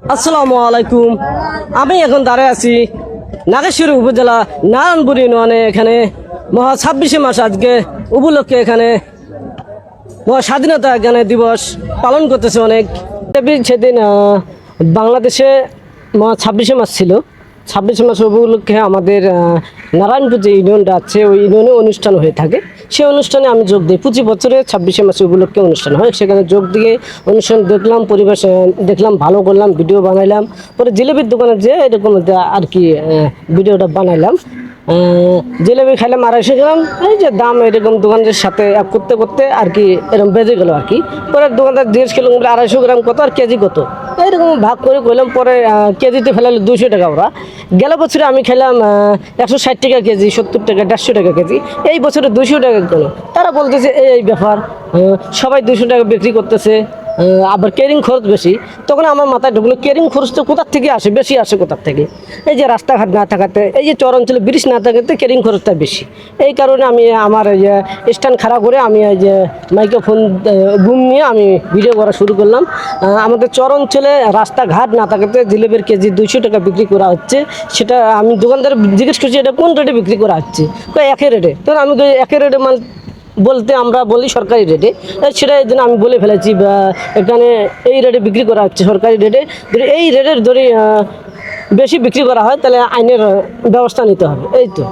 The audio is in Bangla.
আসসালামু আলাইকুম। আমি এখন দাঁড়ায় আছি নাগেশ্বরী উপজেলা নারায়ণপুর ইউনিয়নে। এখানে মহা 26শে মাস আজকে উপলক্ষে এখানে মহা স্বাধীনতা এখানে দিবস পালন করতেছে অনেক। সেদিন বাংলাদেশে মহা 26শে মাস ছিল। 26শে মাস উপলক্ষে আমাদের নারায়ণপুর যে ইউনিয়নটা আছে ওই ইউনিয়নে অনুষ্ঠান হয়ে থাকে। সেই অনুষ্ঠানে আমি যোগ দিই। 25 বছরে 26শে মাস উপলক্ষে অনুষ্ঠান হয়, সেখানে যোগ দিয়ে অনুষ্ঠান দেখলাম, পরিবেশ দেখলাম, ভালো করলাম, ভিডিও বানাইলাম। পরে জিলেবির দোকানে যে এরকম আর কি ভিডিওটা বানাইলাম। জিলেবি খাইলাম 250 গ্রাম। এই যে দাম এরকম দোকানদারের সাথে করতে করতে আর কি এরকম বেজে গেল আর কি। পরে দোকানদার জিজ্ঞেস করলাম 250 গ্রাম কত আর কেজি কত, এরকম ভাগ করে কইলাম। পরে কেজিতে ফেলালো 200 টাকা। ওরা গেল বছরে আমি খেলাম 160 টাকা কেজি, 70 টাকা, 150 টাকা কেজি। এই বছরে 200 টাকা কেন? তারা বলতেছে এই ব্যাপার, সবাই 200 টাকা বিক্রি করতেছে, আবার কেরিং খরচ বেশি। তখন আমার মাথায় ঢুকলো কেরিং খরচটা কোথার থেকে আসে, বেশি আসে কোথার থেকে? এই যে রাস্তাঘাট না থাকাতে, এই যে চর অঞ্চলে ব্রিজ না থাকাতে কেরিং খরচটা বেশি। এই কারণে আমি আমার এই যে স্ট্যান্ড খাড়া করে আমি এই যে মাইক্রোফোন বুম নিয়ে আমি ভিডিও করা শুরু করলাম। আমাদের চর অঞ্চলে রাস্তাঘাট না থাকাতে জিলেবের কেজি 200 টাকা বিক্রি করা হচ্ছে। সেটা আমি দোকানদার জিজ্ঞেস করছি এটা কোন রেটে বিক্রি করা হচ্ছে? একই রেটে। তখন আমি একই রেটে মাল বলতে আমরা বলি সরকারি রেটে, সেটা এই জন্য আমি বলে ফেলেছি এখানে এই রেটে বিক্রি করা হচ্ছে সরকারি রেটে। যদি এই রেটের ধরে বেশি বিক্রি করা হয় তাহলে আইনের ব্যবস্থা নিতে হবে। এই তো।